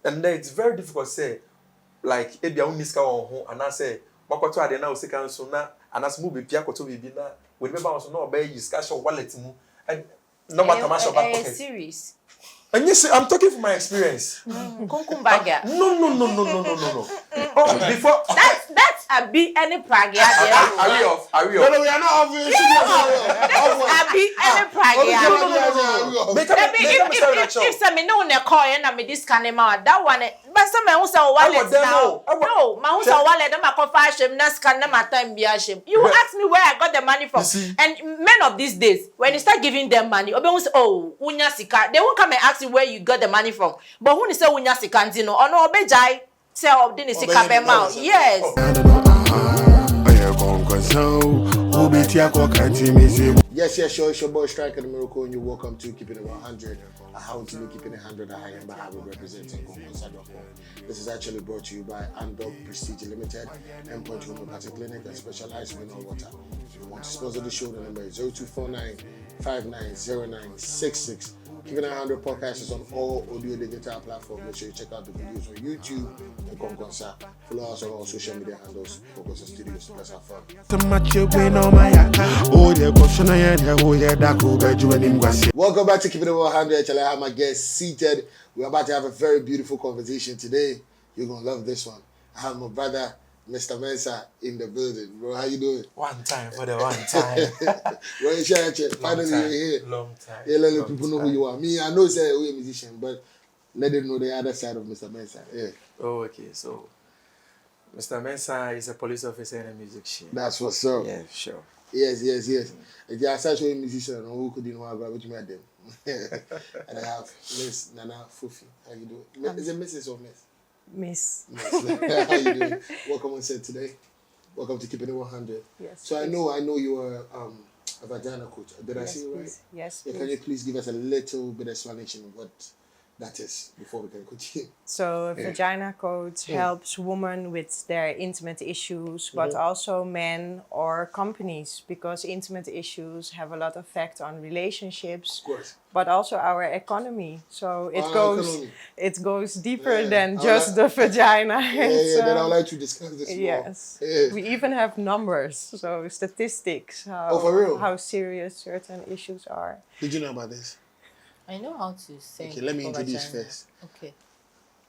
And then it's very difficult to say, like, if you only scar on home, and I say, Makoto are now second sooner, and as movie Piakoto be now, when we bounce no obey you, scash your wallet, and no matter much about pocket. Series. And yes, I'm talking from my experience. Kunkumbaga. No. Oh, before That's a big any pragia. Are we off? No, we are not off. A big any pragia. If some no ne call and me this can that one. But some who say wallet now. No, my who say wallet. Them a confess him. Na scan na my time be shame. You ask me where I got the money from. And men of these days, when you start giving them money, obe say, oh, unya sika. They won't come and ask you where you got the money from. But when you say unya sika, no, or no obe jai. Say, oh, didn't sika be mouth. Yes. Yes, sure. It's your boy Stryka the Miracle, and you're welcome to Keeping It 100. How to be keeping it 100. I am how we represent Nkonkonsa. This is actually brought to you by Andog Prestige Limited, Endpoint Homeopathic Clinic, and Specialized Mineral Water. If you want to sponsor the show, the number is 0249 590966. Keeping It 100 podcast is on all audio digital platforms. Make sure you check out the videos on YouTube and Nkonkonsa. Follow us on all social media handles. Nkonkonsa Studios. Let's have fun. Welcome back to Keeping It 100. I have my guests seated. We're about to have a very beautiful conversation today. You're gonna love this one. I have my brother, Mr. Mensah, in the building. Bro, how you doing? One time for the one time. Finally, you're here. Long time. Yeah, let people know who you are. Me, I know you're a musician, but let them know the other side of Mr. Mensah. Yeah. Oh, okay. So, Mr. Mensah is a police officer and a musician. That's what's up. Yeah, sure. Yes. If you are such a musician, who could you know about what you made them? And I have Miss Nana Fofi. How you doing? Is it Mrs. or Miss? Miss. How you doing? Welcome on set today. Welcome to Keeping It 100. Yes. So I know you are a vagina coach. Did I say it right? Yes. Yeah, can you please give us a little bit of explanation of what that is before we can continue? So a vagina coach helps women with their intimate issues, but also men or companies, because intimate issues have a lot of effect on relationships, Of course. but also our economy. So it goes deeper than I just the vagina. Then I would like to discuss this more. Yes. Yeah. We even have numbers, so statistics, for real? how serious certain issues are. Did you know about this? I know how to sing. Okay, let me introduce first. Okay.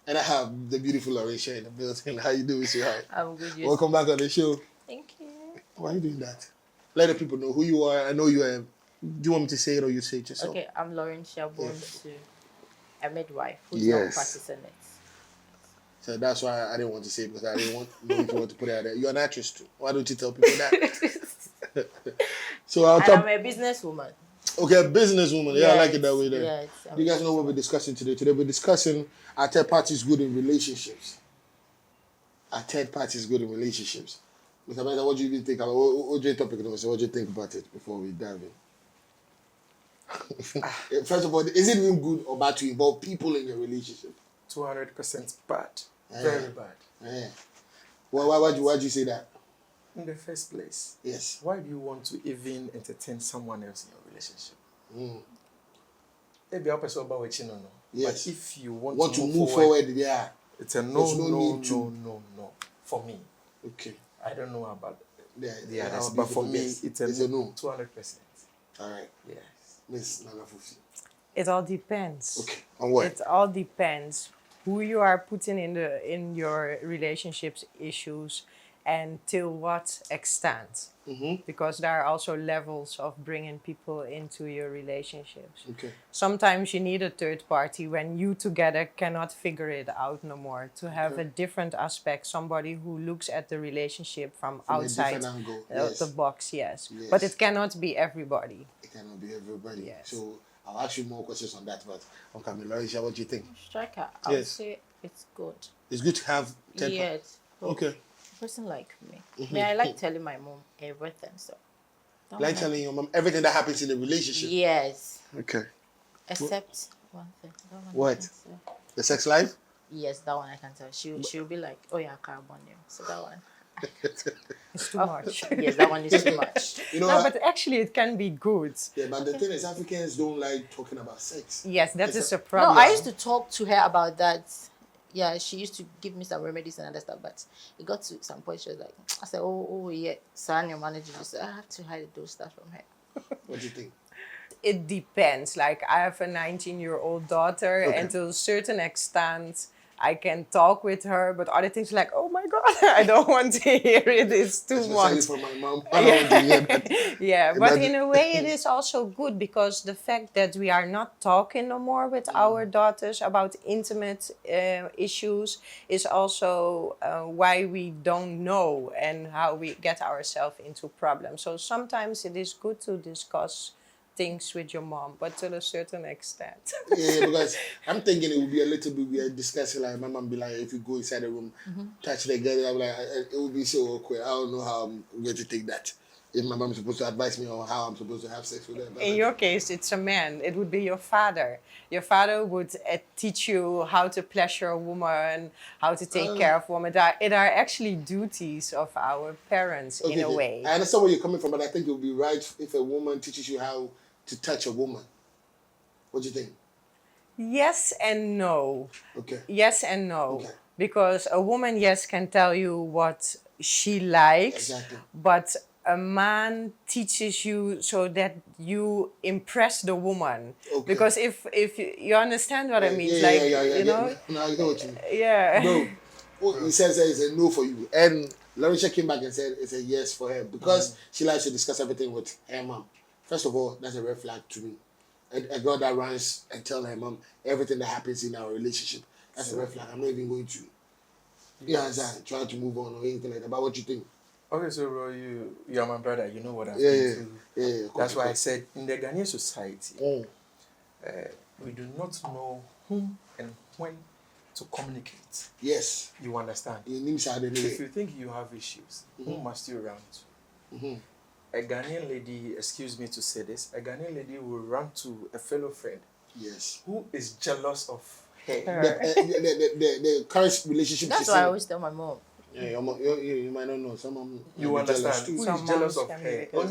And I have the beautiful Lawrencia in the building. How you doing, sweetheart? I'm good. Yes. Welcome back on the show. Thank you. Why are you doing that? Let the people know who you are. I know you are. Do you want me to say it or you say it yourself? Okay, I'm Lawrencia, born to a midwife who's Yes. not practicing it. So that's why I didn't want to say it, because I didn't want if you want to put it out there. You're an actress too. Why don't you tell people that? So I'm a businesswoman. Okay, a businesswoman. Yeah, I like it that way then. Yes, You guys know what we're discussing today. Today we're discussing are third parties good in relationships? Are third parties good in relationships? Mr. Mensah, what do you even think about what's your topic? What do you think about it before we dive in? First of all, is it even good or bad to involve people in your relationship? 200% bad. Very bad. Yeah. Why do you say that? In the first place, Yes. why do you want to even entertain someone else in your relationship? Maybe I'll person about what you know. Yes. But if you want to move forward, yeah. it's a no. For me. Okay. I don't know about the others, others, but for me, yes. it's a no. 200%. All right. Yes. Miss Nana Fofi. It all depends. Okay. On what? It all depends who you are putting in your relationships issues and till what extent. Because there are also levels of bringing people into your relationships. Okay. Sometimes you need a third party when you together cannot figure it out no more, to have a different aspect, somebody who looks at the relationship from outside a different angle. the box, yes. But it cannot be everybody. It cannot be everybody. Yes. So I'll ask you more questions on that, but okay, Lawrencia, what do you think? Stryka, I would say it's good. It's good to have third Yes. Okay. A person like me. I like telling my mom everything, so. Like telling your mom everything that happens in the relationship. Yes. Okay. Except one thing. That one I What? can say. The sex life? Yes, that one I can tell. She'll be like, oh yeah, carbon. So that one. It's too much. Yes, that one is too much. You know, No, but actually it can be good. yeah, but the thing is, Africans don't like talking about sex. Yes, that is a No, problem. I used to talk to her about that yeah, she used to give me some remedies and other stuff, but it got to some point she was like, I said, oh yeah, son, your manager just said, I have to hide those stuff from her. What do you think? It depends. Like I have a 19-year-old daughter, Okay. and to a certain extent, I can talk with her. But other things like, oh my God, I don't want to hear it. It's too Especially much. for my mom. I don't want to hear that. Yeah, but Imagine- in a way, it is also good because the fact that we are not talking no more with our daughters about intimate issues is also why we don't know and how we get ourselves into problems. So sometimes it is good to discuss things with your mom, but to a certain extent. Yeah, because I'm thinking it would be a little bit weird discussing, like my mom be like, if you go inside the room, touch the girl, I'm like, it would be so awkward. I don't know how I'm going to take that. If my mom's supposed to advise me on how I'm supposed to have sex with her. In your case, it's a man. It would be your father. Your father would teach you how to pleasure a woman, how to take care of a woman. It are actually duties of our parents in a way. I understand where you're coming from, but I think it would be right if a woman teaches you how to touch a woman. What do you think? Yes and no. Okay. Yes and no. Okay. Because a woman, yes, can tell you what she likes, Exactly. but a man teaches you so that you impress the woman. Okay. Because if you understand what I mean, Yeah, you know? No, I know what you mean. Yeah. Bro, he says that it's a no for you. And Lawrencia came back and said it's a yes for her because she likes to discuss everything with her mom. First of all, that's a red flag to me. A girl that runs and tells her mom everything that happens in our relationship, that's a red flag. I'm not even going to try to move on or anything like that. But what you think? Okay, so bro, you're my brother. You know what I've Yeah, been through. yeah. That's why I said in the Ghanaian society, we do not know whom and when to communicate. Yes. You understand? If If you think you have issues, who must you run to? A Ghanaian lady, excuse me to say this, a Ghanaian lady will run to a fellow friend yes. who is jealous of her. The current relationship. That's why I always tell my mom. Yeah, you might not know. Some You understand? Who Some is jealous moms of can be her? because-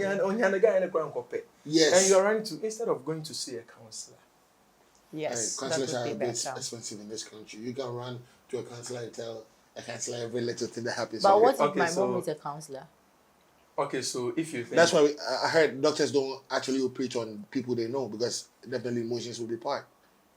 Yes. And you're running to, instead of going to see a counselor. Yes, that Counselors are would a be bit better. expensive in this country. You can run to a counselor and tell a counselor every little thing that happens. But what if Okay, my so- mom is a counselor? Okay, so if you think... That's why I heard doctors don't actually operate on people they know because definitely emotions will be part.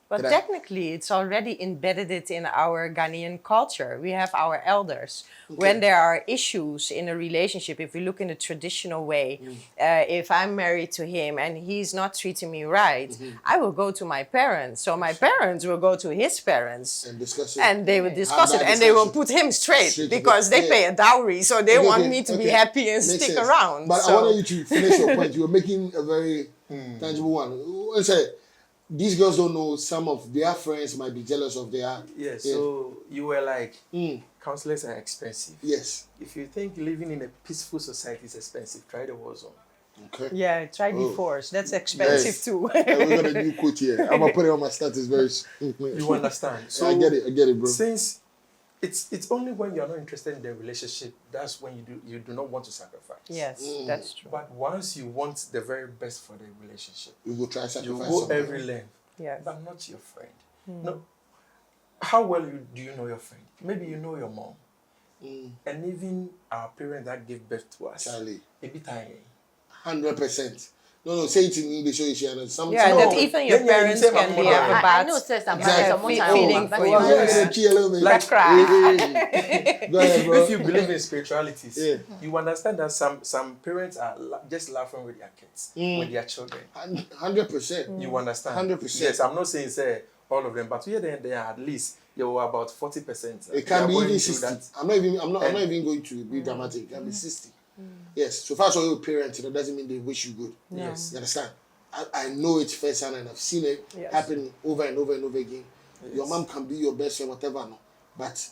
But But I- technically, it's already embedded it in our Ghanaian culture. We have our elders. When there are issues in a relationship, if we look in the traditional way, if I'm married to him and he's not treating me right, I will go to my parents. So my parents will go to his parents. And discuss it. And they will discuss Have it that and they will discussion. put him straight Straight because away. they pay a dowry. So they want me to be happy and Makes stick sense. around. But I So- wanted you to finish your point. You were making a very tangible one. I said, these girls don't know some of their friends might be jealous of their... Yes, so you were like, Mm. counselors are expensive. Yes. If you think living in a peaceful society is expensive, try the war zone. Okay. Yeah, try divorce. That's expensive Yes. too. And we got a new quote here. I'm going to put it on my status very soon. You understand? So I get it, bro. Since it's only when you're not interested in the relationship, that's when you do not want to sacrifice. Yes, that's true. But once you want the very best for the relationship, We will try to you sacrifice go something. every length. Yes. But not your friend. No. How well do you know your friend? Maybe you know your mom. And even our parents that gave birth to us. Charlie. A bit tiny. 100%. No, say it in English so you share. Yeah, No, that even your then you parents say can be mama. have a I bad know says I'm Exactly. someone Feeling but for you you. know, Like, Go ahead, bro. if you believe in spiritualities, Yeah. you understand that some parents are just laughing with their kids, with their children. 100%. You understand? 100%. Yes, I'm not saying say all of them, but here they are at least there were about 40%. It can They are be going even through 60. that. I'm not even going to be dramatic. It can be 60. Yes. So far as your parents, it doesn't mean they wish you good. Yes. You understand? I know it firsthand and I've seen it Yes. happen over and over and over again. Your Yes. mom can be your best friend, whatever, no. But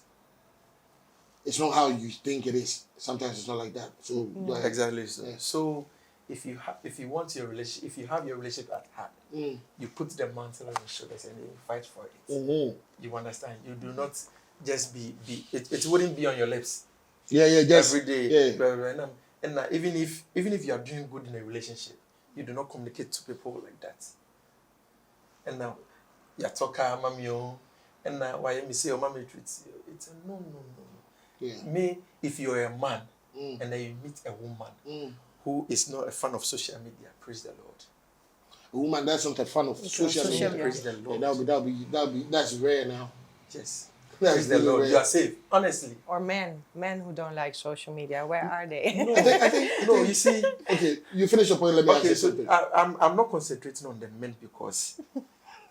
it's not how you think it is. Sometimes it's not like that. So go ahead. Exactly. So, Yeah. so if you want your relationship, if you have your relationship at heart, you put the mantle on your shoulders and you fight for it. You understand? You do not just be it wouldn't be on your lips Yeah, just every day. Yeah. And even if you are doing good in a relationship, you do not communicate to people like that. And now, you talk, mamio, And why me say your mommy treats you? It's a no. Yeah. Me, if you're a man Mm. and then you meet a woman who is not a fan of social media, praise the Lord. A woman that's not a fan of social media. Praise the Lord. That's rare now. Yes. That's Praise the really Lord. rare. You are safe. Honestly. Or men who don't like social media, where are they? No, I think no, you see. Okay, you finish your point. Let me ask Okay, you so something. I'm not concentrating on the men because,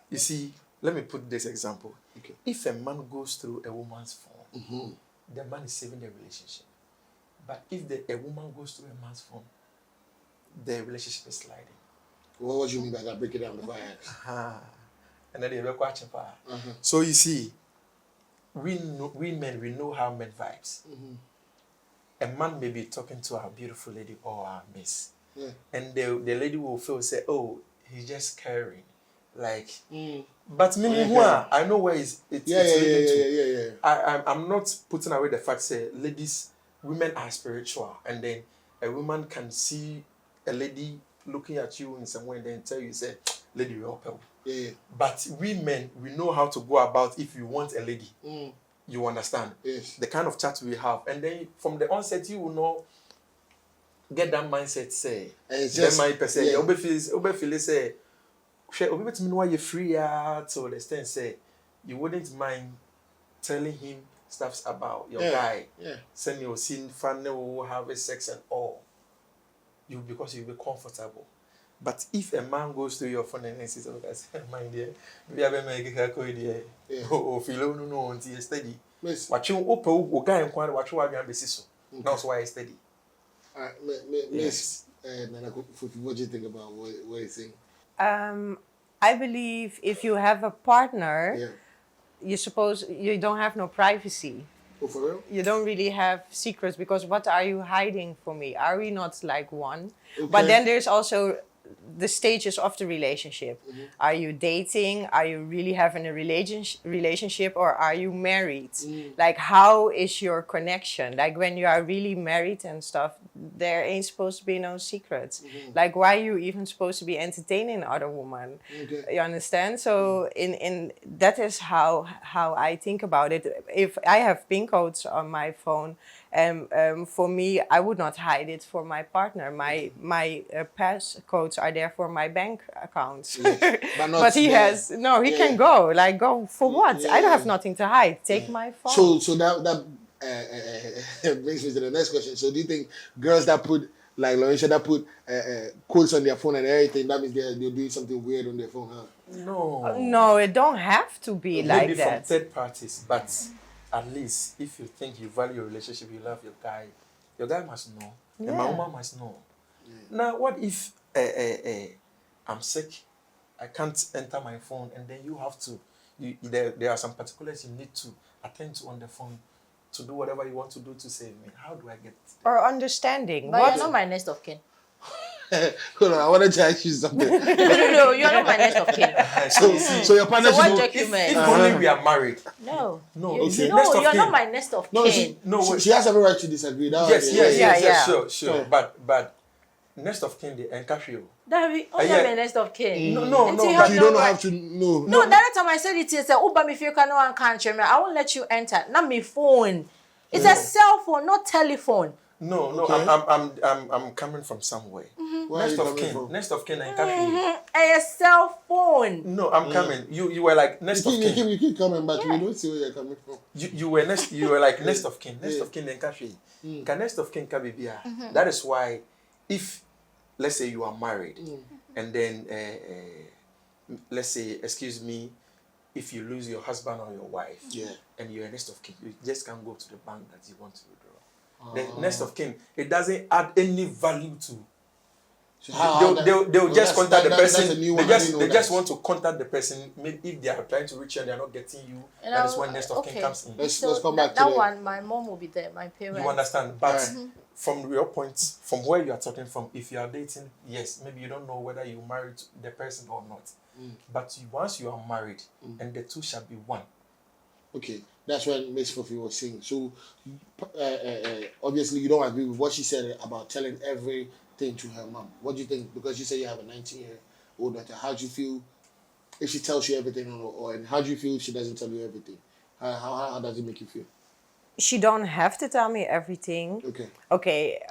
you see, let me put this example. Okay. If a man goes through a woman's phone, the man is saving the relationship. But if a woman goes through a man's phone, the relationship is sliding. Well, what do you mean by that? Break it down before I ask. And then they will watch. So you see, we men, we know how men vibes. A man may be talking to our beautiful lady or our miss. Yeah. And the lady will feel, say, oh, he's just caring. Like, but me, I know where it's leading to. I'm not putting away the fact, say, women are spiritual. And then a woman can see a lady looking at you in some way and then tell you, say, lady, you're up. Yeah. But we men, we know how to go about if you want a lady. You understand? Yes. The kind of chat we have. And then from the onset, you will know, get that mindset, say, just, my person, you say, why you free to the extent, say, you wouldn't mind telling him stuff about your guy. Yeah. Send your scene, family will have a sex and all. Because you'll be comfortable. But if a man goes to your phone and says, oh, mind dear, we have a mega idea. Oh, feel no until you steady. Watch you open, guy and quite watch what you have a sister. That's why I steady. Miss, what do you think about what you think? I believe if you have a partner, you don't have no privacy. Oh, for real? You don't really have secrets because what are you hiding from me? Are we not like one? Okay. But then there's also the stages of the relationship. Are you dating? Are you really having a relationship or are you married? Like, how is your connection? Like, when you are really married and stuff, there ain't supposed to be no secrets. Like, why are you even supposed to be entertaining other women? Okay. You understand? So in that is how I think about it. If I have pin codes on my phone, for me, I would not hide it for my partner. My passcodes are there for my bank accounts. But he can go. Like, go for what? I don't have nothing to hide. Take my phone. So that brings me to the next question. So do you think girls that put, like Lawrencia, that put codes on their phone and everything, that means they're doing something weird on their phone, huh? No, it don't have to be like Maybe that. from third parties, but at least if you think you value your relationship, you love your guy must know. And my woman must know. Now, what if I'm sick, I can't enter my phone, and then you have to, there are some particulars you need to attend to on the phone to do whatever you want to do to save me. How do I get Or understanding. But you're not my next of kin. Hold on, I wanted to ask you something. No, you're not my next of kin. So your partner So what should know. document? if only we are married. No. Okay. You're not my next of No, kin. she has every right to disagree. Yes, sure. But next of kin, the encash David, I'm not my next of kin. No, But you don't have to know. No, that time I said it is Uber me if you can no one can't me. I won't let you enter. Not my phone. It's a cell phone, not telephone. No, Okay. I'm coming from somewhere. Where are you coming from? Next of kin encash A cell phone. No, I'm coming. You were like next of kin. You keep coming back. We don't see where you're coming from. You were like next of kin. Next of kin encash. Can next of kin can be That is why if let's say you are married and then let's say, excuse me, if you lose your husband or your wife and you're a next of kin, you just can't go to the bank that you want to withdraw. The next of kin, it doesn't add any value to. So they'll just contact the person. They just want. want to contact the person. Maybe if they are trying to reach you and they are not getting you, that is when next of kin comes in. Let's come back to that one. My mom will be there. My parents. You understand? But from your point, from where you are talking from, if you are dating, yes, maybe you don't know whether you married the person or not. But once you are married, and the two shall be one. Okay, that's when Miss Fofi was saying. So, obviously, you don't agree with what she said about telling everything to her mom. What do you think? Because you say you have a 19-year-old daughter. How do you feel if she tells you everything, or and how do you feel if she doesn't tell you everything? How does it make you feel? She don't have to tell me everything. Okay. Okay.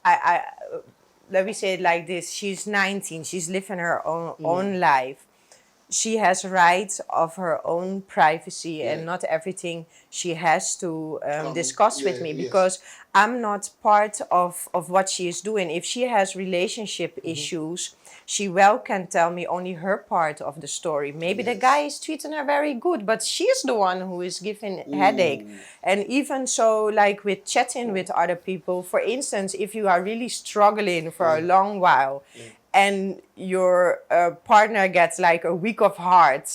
I let me say it like this. She's 19. She's living her own life. She has rights of her own privacy, and not everything she has to discuss with me, because I'm not part of what she is doing. If she has relationship issues, she well can tell me only her part of the story. Maybe the guy is treating her very good, but she's the one who is giving headache. And even so, like with chatting with other people, for instance, if you are really struggling for a long while, and your partner gets like a week of heart,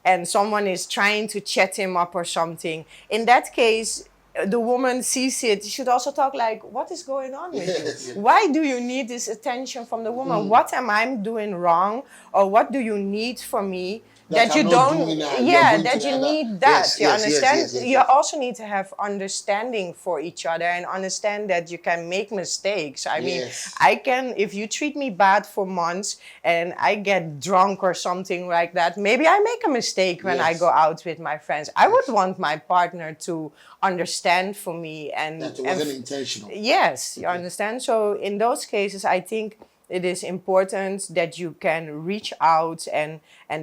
and someone is trying to chat him up or something, in that case, the woman sees it, she should also talk like, what is going on with you? Why do you need this attention from the woman? What am I doing wrong? Or what do you need from me? That you don't, that you need that. You understand? You also need to have understanding for each other and understand that you can make mistakes. I mean, I can, if you treat me bad for months and I get drunk or something like that, maybe I make a mistake when I go out with my friends. I would want my partner to understand for me, and that it wasn't intentional. Yes, you understand? So in those cases, I think it is important that you can reach out and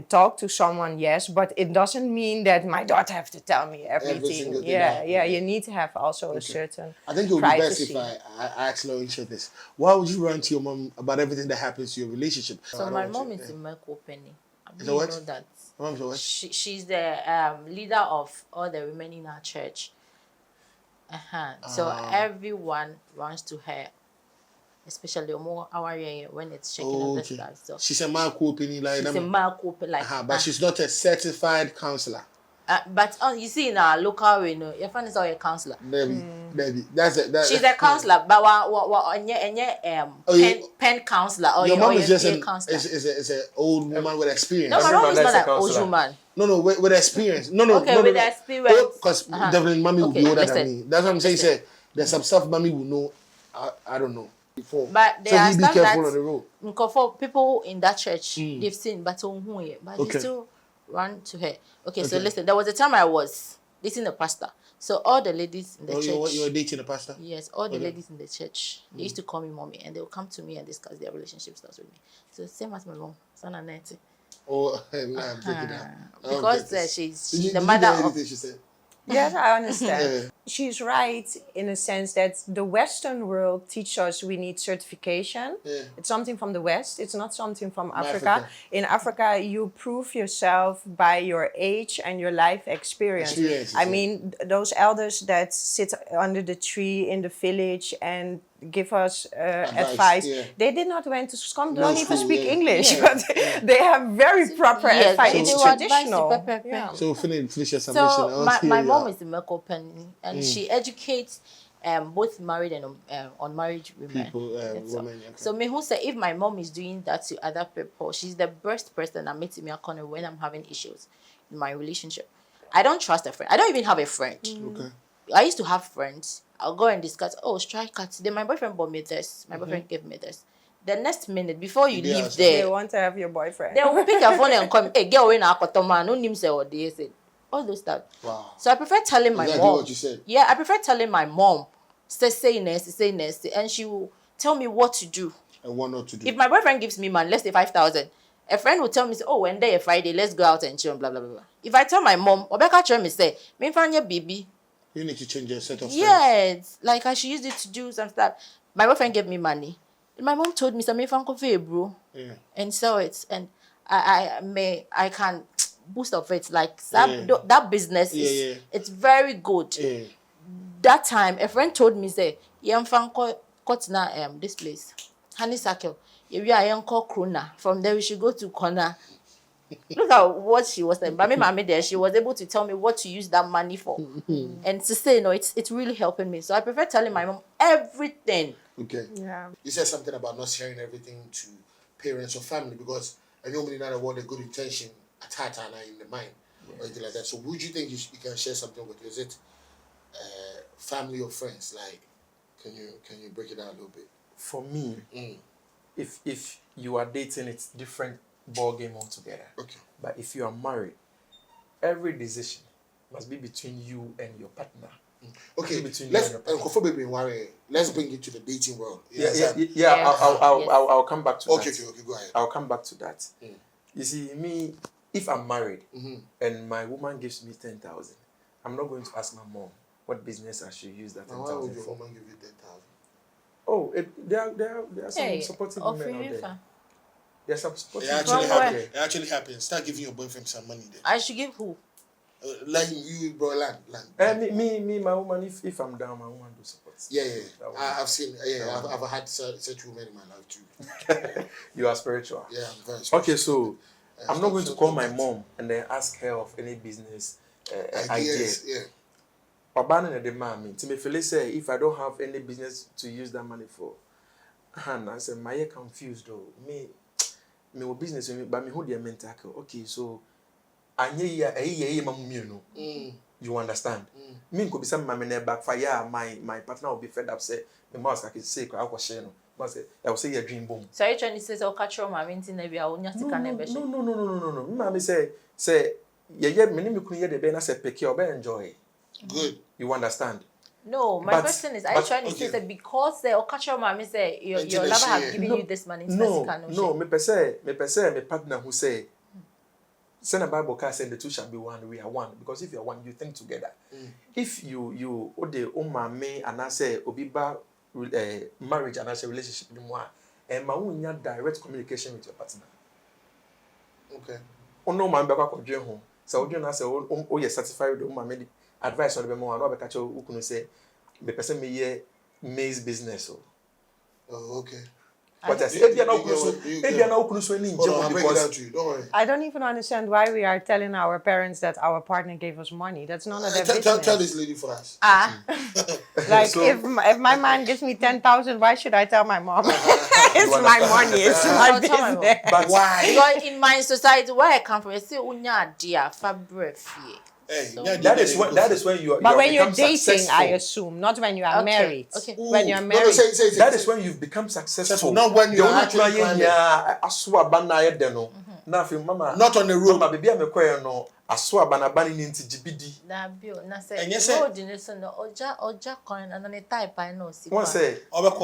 talk to someone, yes, but it doesn't mean that my daughter have to tell me everything. You need to have also a certain I think it would privacy. be best if I ask Lawrencia this. Why would you run to your mom about everything that happens to your relationship? So my mom is in Nkonkonsa. Is that what? Know that. Your mom's a what? She's the leader of all the women in our church. So everyone runs to her, especially when it's shaking of the stuff. So she's a Marco Penny like she's a Marco like. But she's not a certified counselor. But you see in our local way, your friend is all a counselor. Maybe. That's it. She's a counselor, but pen counselor or your mom is just a counselor. Is an old woman with experience. No, my mom is not an old woman. No, with experience. No. With experience. Because definitely mommy will be older than me. That's what I'm saying. Say there's some stuff mommy will know. I don't know. Before. But there are be stuff careful on the road. For people in that church, they've seen, but they still run to her. Okay, so listen, there was a time I was dating a pastor. So all the ladies in the church. You were dating a pastor? Yes, all the ladies in the church. They used to call me mommy, and they would come to me and discuss their relationship stuff with me. So same as my mom, Sana Neti. Oh, I'm taking that. Because she's the mother of. She said? Yes, I understand. She's right in a sense that the Western world teaches us we need certification. It's something from the West. It's not something from Africa. In Africa, you prove yourself by your age and your life experience. I mean, those elders that sit under the tree in the village and give us advice. They did not went to school, don't even speak English, but they have very proper advice. It's traditional. So finish your summation. So my mom is the Nkonkonsa, and she educates both married and unmarried women. Women. So me who say if my mom is doing that to other people, she's the best person that meets me when I'm having issues in my relationship. I don't trust a friend. I don't even have a friend. Okay. I used to have friends. I'll go and discuss, Stryka, today my boyfriend bought me this. My boyfriend gave me this. The next minute, before you leave there, they want to have your boyfriend. They will pick your phone and come, hey, get away now, no name say what they said. All those stuff. Wow. So I prefer telling my exactly mom. What you said. Yeah, I prefer telling my mom, say this, and she will tell me what to do. And what not to do. If my boyfriend gives me money, let's say 5,000, a friend will tell me, one day, a Friday, let's go out and chill, blah, blah, blah, blah. If I tell my mom, Obeka tell me, say, me find your baby. You need to change your set of friends. Yes, like I should use it to do some stuff. My boyfriend gave me money. My mom told me, "Some bro, and sell it, and I can boost of it. Like that business is it's very good." Yeah. That time, a friend told me, "Say, this place, honeysuckle. If you are young Krona, from there we should go to corner." Look at what she was saying. But mommy there, she was able to tell me what to use that money for. And to say, it's really helping me. So I prefer telling my mom everything. Okay. Yeah. You said something about not sharing everything to parents or family because I normally not want a good intention at in the mind or anything like that. So would you think you can share something with? Is it family or friends? Like, can you break it down a little bit? For me, if you are dating, it's different ball game altogether. Okay. But if you are married, every decision must be between you and your partner. Okay, Between let's you and your let's bring it to the dating world. I'll come back to that. Okay, go ahead. I'll come back to that. You see, me, if I'm married and my woman gives me 10,000, I'm not going to ask my mom what business I should use that 10,000 for. Why would your woman give you 10,000? Oh, there are some supportive women out there. There's some supportive It actually happens. Start giving your boyfriend some money then. I should give who? Like you, bro, land. Me, my woman, if I'm down, my woman do support. Yeah. I've seen, I've had such women in my life too. You are spiritual. Yeah, I'm very spiritual. Okay, so I'm not going to call my mom and then ask her of any business ideas. Yeah. Abandon the man. To me, Phyllis say, if I don't have any business to use that money for, and I said, my confused though. Me business, but me who the mental. Okay, so you understand? Me could be some my backfire. My partner will be fed up. Say, the mouse I can say, I was saying. I will say your dream boom. So you trying to say, "Oh, catch your mom into maybe I will not take a nebbish." No. Mommy say, yeah. Many me couldn't hear the Ben. I said, pick your enjoy. Good. You understand? No, my question is, are you trying to say that because the Okacho mommy say your lover have given you this money? No. Me per se, me partner who say, send a Bible card saying the two shall be one. We are one because if you are one, you think together. If you me and I say obiba marriage and I say relationship anymore, and my own direct communication with your partner. Okay. Oh no, man, back up home. So you know say you're satisfied with my advice on the more. I know because you can say the person me maize business. Oh, okay. But I say, if you're not because don't worry. I don't even understand why we are telling our parents that our partner gave us money. That's none of their business. Tell this lady for us. Like so, if my man gives me 10,000, why should I tell my mom? It's my money. It's my business. But why? Because in my society, where I come from, I say unya dia fabric. So, that is when you are. But when you're dating, successful. I assume, not when you are married. Okay. When you're married, say, that is when you've become successful. Not when you are actually not on the road. Mama, baby, I'm a no. Aswa banabani ninti jibidi. Na bio na say. And yes, sir. No oja coin and then type I know. One say. But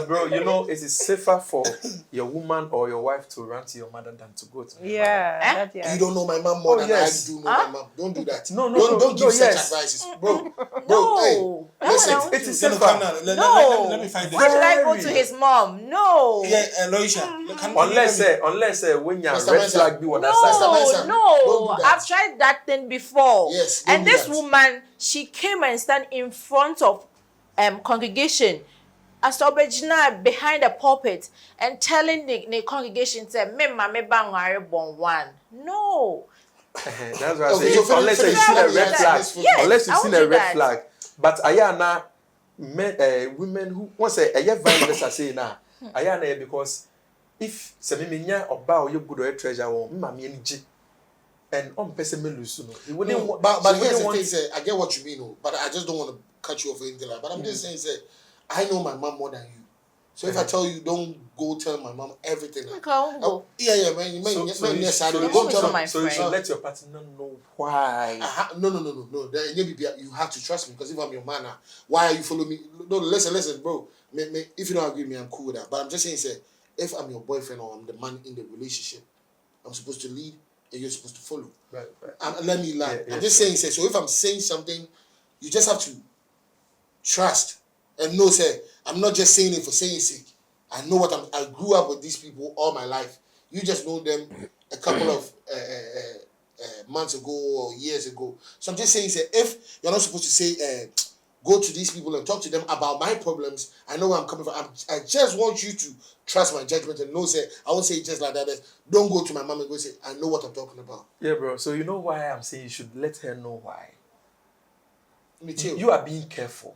bro, you know it is safer for your woman or your wife to run to your mother than to go to. Yeah. You don't know my mom more than I do know my mom. Don't do that. Don't give such advices, bro. No. Hey, listen, it is safer. No. Let me find this. Why should I go to his mom? No. Yeah, Loisha. Unless when your red flag be what No, I've tried that thing before. Yes, and this woman, she came and stand in front of congregation, as Obejina behind the pulpit, and telling the congregation, "Say, me bang born one." No. That's what I say. Unless you see a red flag. Yes, unless you see a red that. flag. But Ayana, women who once a violence I say now. Ayana because. If Semiminya or bow you good or treasure or mammy and on Pessimilus, you wouldn't. But here's the thing, I get what you mean, but I just don't want to cut you off or anything like that. But I'm just saying, I know my mom more than you. So if I tell you, don't go tell my mom everything. Okay, I won't go. Yeah, man. So you should let your partner know why. No. You have to trust me because if I'm your man, why are you following me? No, listen, bro. If you don't agree with me, I'm cool with that. But I'm just saying, if I'm your boyfriend or I'm the man in the relationship, I'm supposed to lead and you're supposed to follow. Right. Let me lie. I'm just saying, so if I'm saying something, you just have to trust and know, I'm not just saying it for saying sake. I know I grew up with these people all my life. You just know them a couple of months ago or years ago. So I'm just saying, if you're not supposed to say, go to these people and talk to them about my problems. I know where I'm coming from. I just want you to trust my judgment and know, I won't say it just like that. Don't go to my mom and go say, I know what I'm talking about. Yeah, bro. So you know why I'm saying you should let her know why. Me too. You are being careful.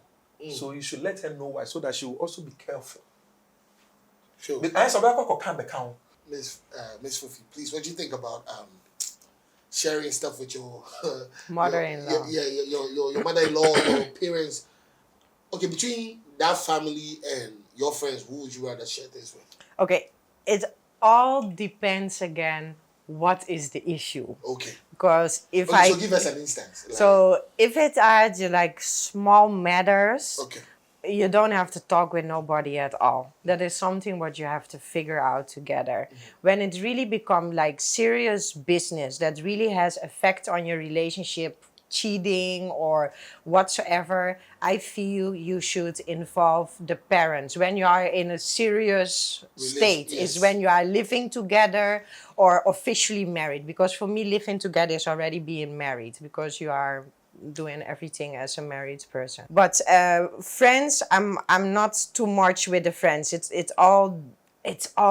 So you should let her know why so that she will also be careful. Sure. Miss Fofi, please, what do you think about sharing stuff with your mother-in-law? Your mother-in-law, your parents. Okay, between that family and your friends, who would you rather share this with? Okay, it all depends again. What is the issue? Okay. Because if So give us an instance. So if it are like small matters, Okay. you don't have to talk with nobody at all. That is something what you have to figure out together. When it really become like serious business that really has effect on your relationship, cheating or whatsoever, I feel you should involve the parents. When you are in a serious state yes. is when you are living together or officially married. Because for me, living together is already being married because you are doing everything as a married person. But friends, I'm not too much with the friends. It all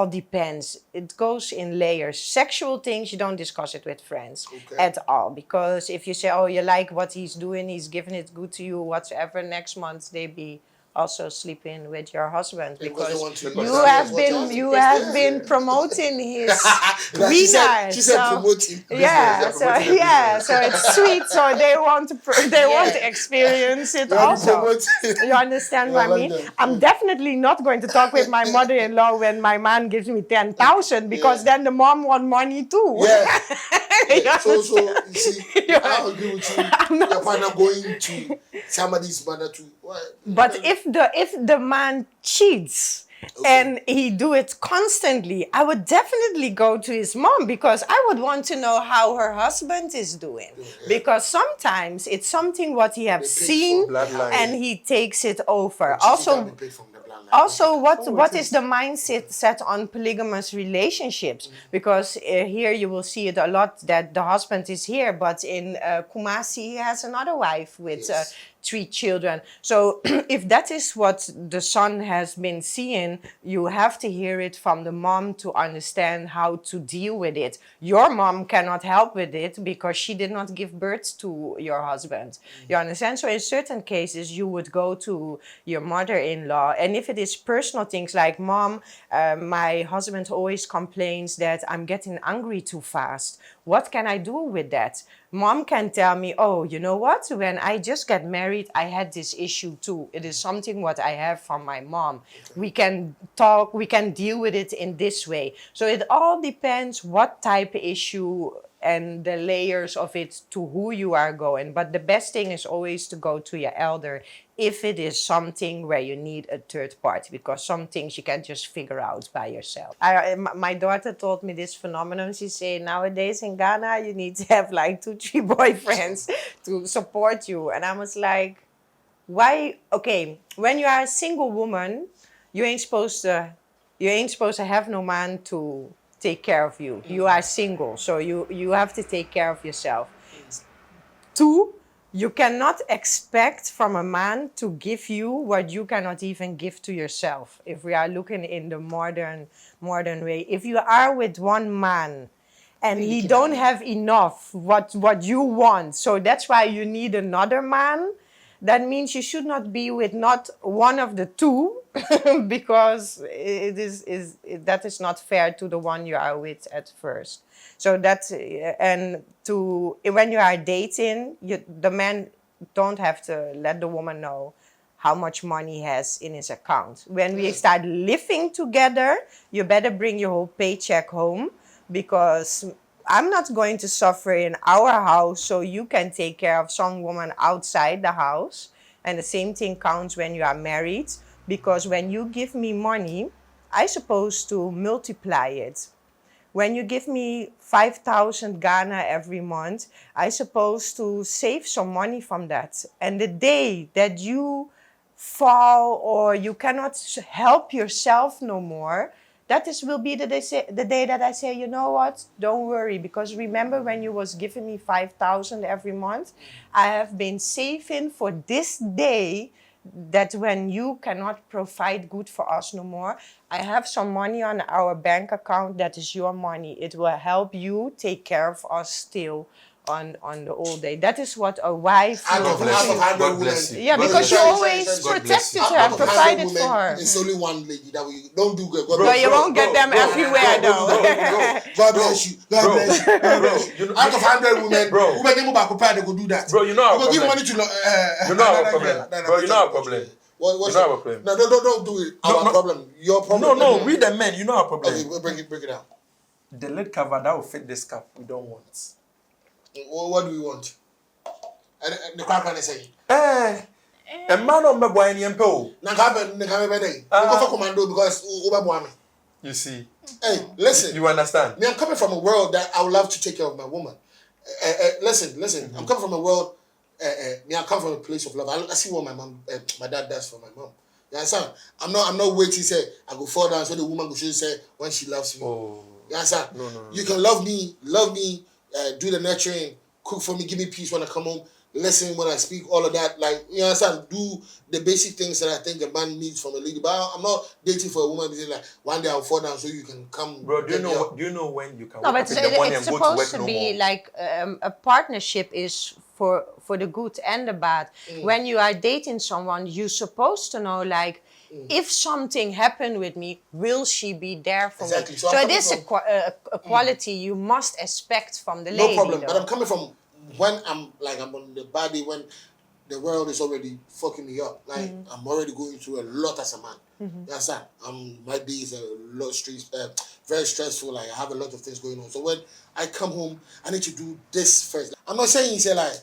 depends. It goes in layers. Sexual things, you don't discuss it with friends at all. Because if you say, oh, you like what he's doing, he's giving it good to you, whatever, next month they be also sleeping with your husband because you have been promoting his wiener. She said promoting. So it's sweet. So they want to experience it also. You understand what I mean? I'm definitely not going to talk with my mother-in-law when my man gives me 10,000 because then the mom want money too. Yeah. So you see, I agree with you. Your partner going to somebody's mother too. But if the man cheats and he do it constantly, I would definitely go to his mom because I would want to know how her husband is doing. Because sometimes it's something what he have seen and he takes it over. Also, what is the mindset set on polygamous relationships? Because here you will see it a lot that the husband is here, but in Kumasi he has another wife with 3 children. So if that is what the son has been seeing, you have to hear it from the mom to understand how to deal with it. Your mom cannot help with it because she did not give birth to your husband. You understand? So in certain cases, you would go to your mother-in-law. And if it is personal things like, Mom, my husband always complains that I'm getting angry too fast. What can I do with that? Mom can tell me, oh, you know what? When I just got married, I had this issue too. It is something what I have from my mom. We can talk, we can deal with it in this way. So it all depends what type of issue and the layers of it to who you are going. But the best thing is always to go to your elder if it is something where you need a third party, because some things you can't just figure out by yourself. My daughter told me this phenomenon. She said, nowadays in Ghana, you need to have like 2-3 boyfriends to support you. And I was like, why? Okay, when you are a single woman, you ain't supposed to have no man to take care of you. You are single, so you have to take care of yourself. 2, you cannot expect from a man to give you what you cannot even give to yourself. If we are looking in the modern way, if you are with one man and he don't have enough what you want, so that's why you need another man, that means you should not be with not one of the 2 because that is not fair to the one you are with at first. So when you are dating, the man don't have to let the woman know how much money he has in his account. When we start living together, you better bring your whole paycheck home, because I'm not going to suffer in our house so you can take care of some woman outside the house. And the same thing counts when you are married, because when you give me money, I'm supposed to multiply it. When you give me 5,000 Ghana every month, I'm supposed to save some money from that. And the day that you fall or you cannot help yourself no more, will be the day that I say, you know what, don't worry. Because remember when you was giving me 5,000 every month, I have been saving for this day that when you cannot provide good for us no more, I have some money on our bank account that is your money. It will help you take care of us still on the old day. That is what a wife will do. God bless you. Yeah, because you always protected her, provided for her. It's only one lady that we don't do good. Bro, you won't get them everywhere though. God bless you. God bless you. Out of 100 women, women go back prepared to go do that. Bro, you know our problem. Give money to you know our problem. Bro, you know our problem. What's You know our problem. No, don't do it. Our problem. Your problem. No, we the men, you know our problem. Okay, we'll break it down. The lid cover that will fit this cap, we don't want. What do we want? And the car can say. A man on my boy and yempo. Commando because You see. Hey, listen. You understand? Me, I'm coming from a world that I would love to take care of my woman. Listen. I'm coming from a world. Me, I come from a place of love. I see what my dad does for my mom. You understand? I'm not waiting. Say I go fall down so the woman go should say when she loves me. Oh. You understand? No. You can love me, do the nurturing, cook for me, give me peace when I come home, listen when I speak, all of that. Like, you understand? Do the basic things that I think a man needs from a lady. But I'm not dating for a woman because like one day I'll fall down so you can come. Bro, do you know when you can No, wake but up in the morning it's and go to work supposed to no be more? like a partnership is for the good and the bad. When you are dating someone, you're supposed to know like if something happened with me, will she be there for Exactly. me? So So I'm it is a quality you must expect from the lady. No problem. though. But I'm coming from when I'm on the body when the world is already fucking me up. Like I'm already going through a lot as a man. That's that. My days are a lot very stressful. Like I have a lot of things going on. So when I come home, I need to do this first. I'm not saying you say like,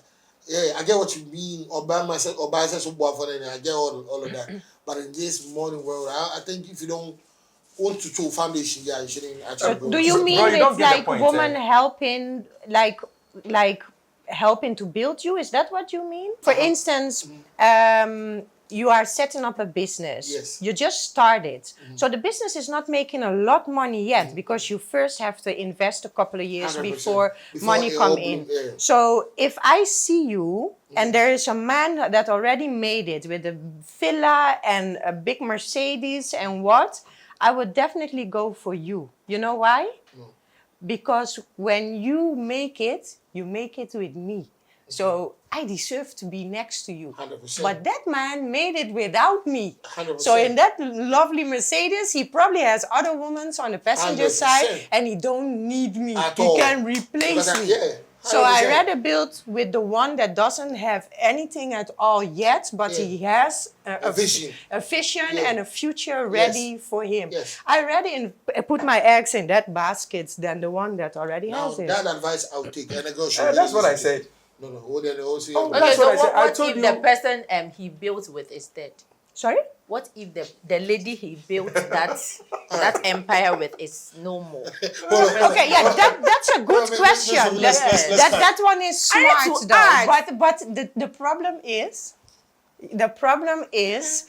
yeah, I get what you mean, or by myself, or by myself, I get all of that. But in this modern world, I think if you don't want to throw foundation, yeah, you shouldn't actually go. Do you Bro, mean you don't with get the like point, woman eh? helping, like helping to build you? Is that what you mean? For instance, you are setting up a business. Yes. You just started, so the business is not making a lot money yet because you first have to invest a couple of years 100%. before Before money it come all in. yeah. So if I see you and there is a man that already made it with a villa and a big Mercedes and what, I would definitely go for you. You know why? Because when you make it with me. So I deserve to be next to you. 100%. But that man made it without me. 100%. So in that lovely Mercedes, he probably has other women on the passenger 100%. side and he don't need me. At He all. can replace me. So I rather build with the one that doesn't have anything at all yet, but he has a vision, and a future ready for him. Yes. I rather put my eggs in that basket than the one that already Now has it. that advice I would take, and a girl should. That's what I said. No. Hold on. Also, Okay, That's so what I said. I what told if you- the person he built with is dead? Sorry? What if the lady he built that empire with is no more? Okay, yeah, that's a good question. let's That one is I had smart to though. ask. But the problem is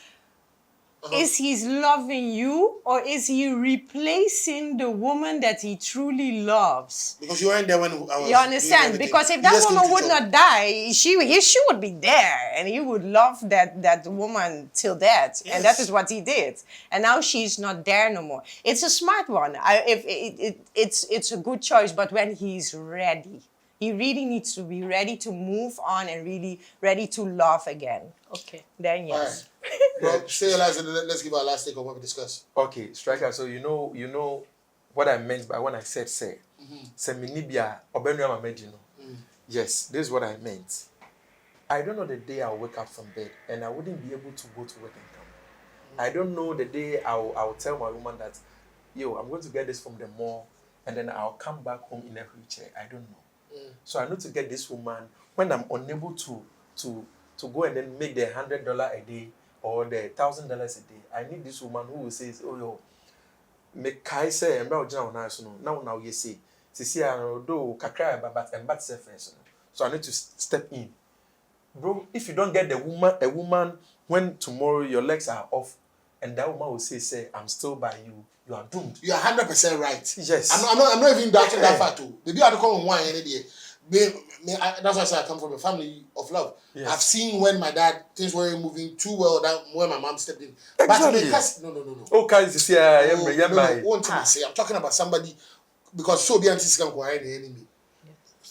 is he loving you or is he replacing the woman that he truly loves? Because you weren't there when I was. You understand? Because if that woman would not die, she would be there, and he would love that woman till death, and that is what he did. And now she's not there no more. It's a smart one. It's a good choice. But when he's ready, he really needs to be ready to move on and really ready to love again. Okay. Then yes. All right. Well, say your last. Let's give our last take on what we discussed. Okay, Stryka, so you know what I meant by when I said say. Seminibia Obenua Mamedino. Yes, this is what I meant. I don't know the day I'll wake up from bed and I wouldn't be able to go to work and come. I don't know the day I'll tell my woman that, yo, I'm going to get this from the mall and then I'll come back home in a wheelchair. I don't know. So I need to get this woman when I'm unable to go and then make the $100 a day or the $1,000 a day. I need this woman who will say, oh yo, me kai say emba ojina ona so no now you say sisi do kakra but emba se first. So I need to step in. Bro, if you don't get a woman when tomorrow your legs are off and that woman will say I'm still by you, you are doomed. You are 100% right. Yes. I'm not even doubting that fact too. Maybe I don't come wine any day. That's why I say I come from a family of love. Yes. I've seen when my dad things weren't moving too well that when my mom stepped in. Exactly. But no. Okay, this year, I'm talking about somebody because so be anti can acquire the enemy.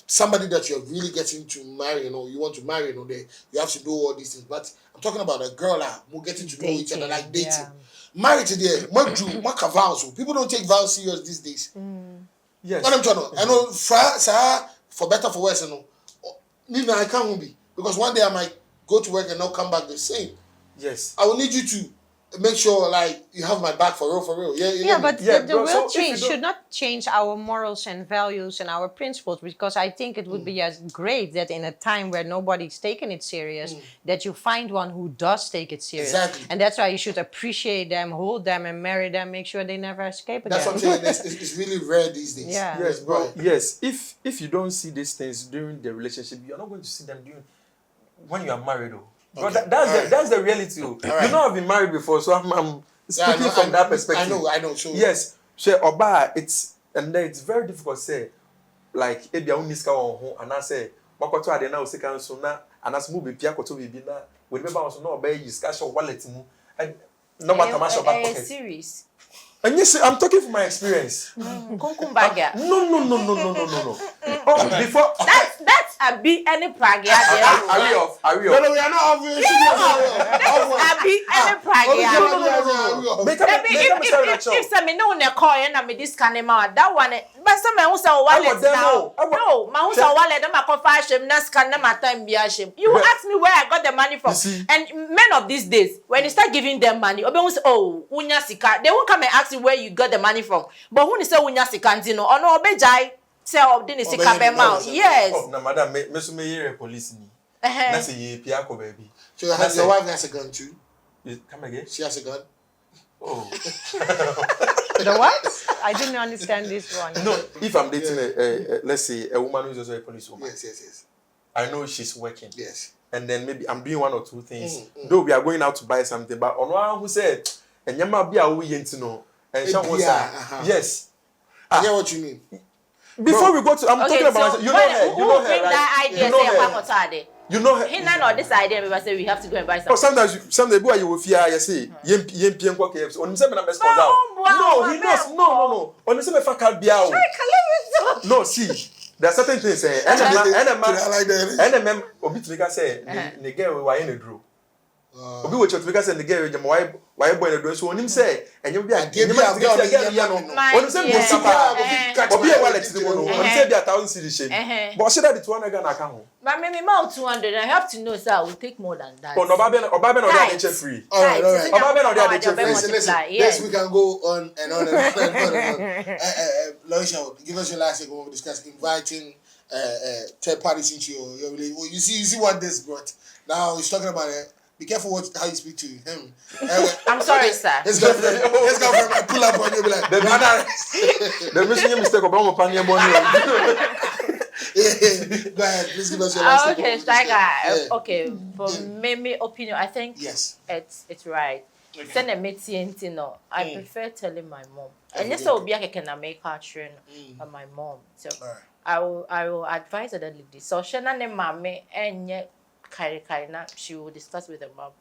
Somebody that you're really getting to marry, you want to marry, you have to do all these things. But I'm talking about a girl who getting to know each other, like dating. Yeah. Married today, what vows? People don't take vows serious these days. Yes. What I'm trying to, I know, for better for worse, I can't be because one day I might go to work and not come back the same. Yes. I will need you to make sure like you have my back for real. Yeah, Yeah, but Yeah, the bro, will so if you change don't- should not change our morals and values and our principles, because I think it would be as great that in a time where nobody's taking it serious, that you find one who does take it serious. Exactly. And that's why you should appreciate them, hold them, and marry them, make sure they never escape again. That's what I'm saying. It's really rare these days. Yeah. Yes, bro. Right. Yes. If you don't see these things during the relationship, you're not going to see them during when you are married, though. Bro, Okay. that's the reality. Oh. All right. You know, I've been married before, so I'm Yeah, speaking from that perspective. I know. So Yes. So Oba, it's very difficult to say. Like, if you niska on home, and I say, Makoto Adena was second so now, and as move Pia Koto Bibina, when we bounce no obey you scash your wallet mu, and no matter much about pocket. Series. And yes, I'm talking from my experience. Kunkumbaga. No. Oh, before That's a big any pragia there. are we off? No, we are not obvious. A big any pragia. No. Make up If some no ne call and me this can ma that one but some who say wallet now. No, my who say wallet them a fashion na scan na time be shame. You ask me where I got the money from. And men of these days when you start giving them money, obe who say oh unya sika, they won't come and ask you where you got the money from. But who say unya sika ntino or no obe jai say didn't sika be ma. Yes. Oh, na madam, me so me hear police ni. Na say ye pia ko baby. So your wife has a gun too? Come again? She has a gun? Oh. The what? I didn't understand this one. No, if I'm dating let's say a woman who's also a police woman. Yes. I know she's working. Yes. And then maybe I'm doing one or two things. Though we are going out to buy something, but on one who said, and Yama be a we know. And Sean was yes. I get what you mean. Before we go to, I'm talking about you know her. You know her, right? That idea say a You know her. he not this idea we say we have to go and buy something. Sometimes boy you will fear you say yem kwa KFC. On say me na best sponsor. No, he knows. No. On say me fa card bia. No, see. There are certain things say NMM obi tumi say ne girl we in a draw. Obi we tumi say ne girl we why boy in a draw. So onim say enyem bia girl no. Onim say mo sika. Obi e wallet ni mo no. Onim say bia 1,000 cedis shame. But she that the 200 Ghana account ho. But maybe more 200. I have to know, sir. I will take more than that. Oh, no, Oba no dey free. All right. Yes, we can go on and on. Lawrencia, give us your last segment. We'll discuss inviting third parties into your relationship. Well, you see what this brought. Now he's talking about it. Be careful how you speak to him. I'm sorry, sir. Let's go for my pull up on you. Be like, the mission mistake of Omo Panya money. Go ahead. Please give us your last segment. Okay, Stryka. Okay, for me opinion, I think yes, it's right. Send a meeting, I prefer telling my mom. And yes, I'll be a can make her train my mom. So I will advise her that this. So she na ne mama and yet she will discuss with the mom.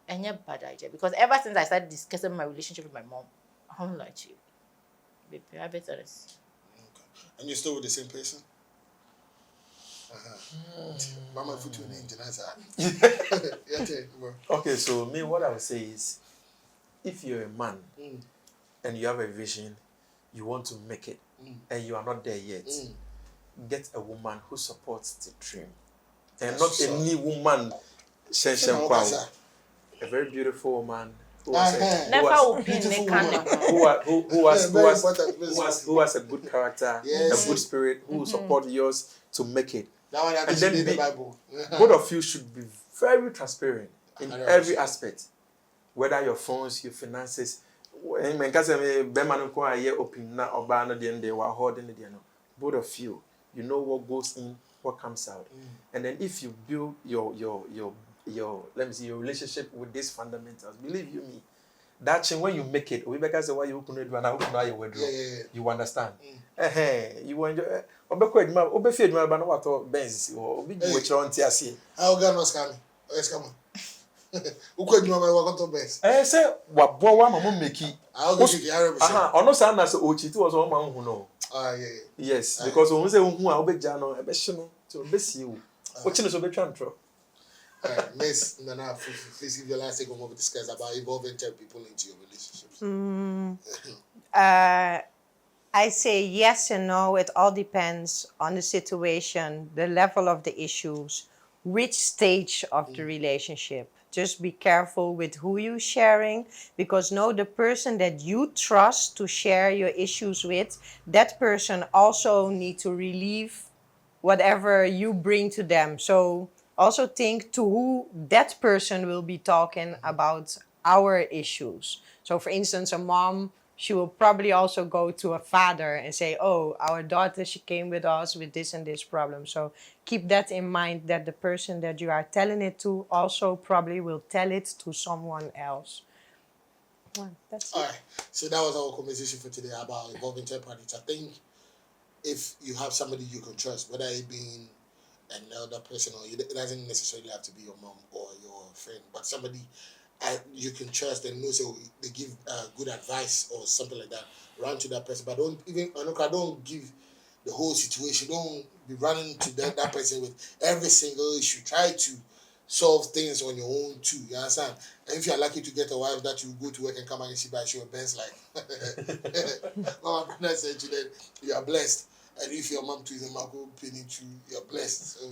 And yet bad idea because ever since I started discussing my relationship with my mom, I don't like you. Be private honest. And you're still with the same person? Mama put you in the engine. Okay, so me, what I would say is, if you're a man and you have a vision, you want to make it, and you are not there yet, get a woman who supports the dream, and not any woman. A very beautiful woman who has a good character, a good spirit, who will support yours to make it. And then the Bible. Both of you should be very transparent in every aspect, whether your phones, your finances. Both of you, you know what goes in, what comes out, and then if you build your let me see your relationship with these fundamentals, believe you me, that change when you make it, we because why you open it and I open your wardrobe, you understand. You enjoy. Obe feed me about what Benz or big which on TSC. How can us come? Yes, come on. Who could you welcome to Benz? Say what boy mama make it. I'll go to the no sound as Ochi was all man who know. Yes, because when we say who are big jano, a beshino to best you. Watching us over Chantro. Miss Nana, please give your last segment of discuss about involving 10 people into your relationships. I say yes and no. It all depends on the situation, the level of the issues, which stage of the relationship. Just be careful with who you're sharing, because know the person that you trust to share your issues with, that person also need to relieve whatever you bring to them. So also think to who that person will be talking about our issues. So for instance, a mom, she will probably also go to a father and say, oh, our daughter, she came with us with this and this problem. So keep that in mind, that the person that you are telling it to also probably will tell it to someone else. Well, that's All it. right. So that was our conversation for today about involving third parties. I think if you have somebody you can trust, whether it being an elder person or it doesn't necessarily have to be your mom or your friend, but somebody you can trust and know, so they give good advice or something like that, run to that person. But don't give the whole situation. Don't be running to that person with every single issue. Try to solve things on your own too. You understand? And if you're lucky to get a wife that you go to work and come and see by your best, like oh, my goodness, then you are blessed. And if your mom too is a Marco Penny too, you're blessed. So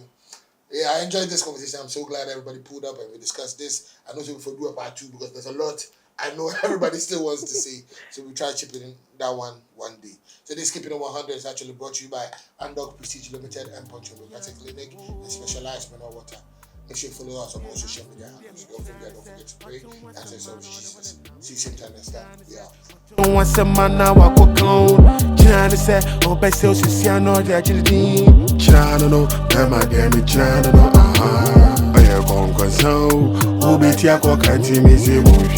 yeah, I enjoyed this conversation. I'm so glad everybody pulled up and we discussed this. I know we will do a part 2 because there's a lot I know everybody still wants to say. So we try chipping in that one day. So this Keeping It 100 is actually brought to you by Andog Prestige Limited and Poncho Medical Clinic and Specialized Mineral Water. Make sure you follow us on all social media handles. Don't forget to pray and say sorry to Jesus. See you same time next time. Yeah. Once a man now I go clone. China say, oh, best sales is ya no, they're actually China no, I'm again, China no, I am Nkonkonsa, who be Tiako, can't see me.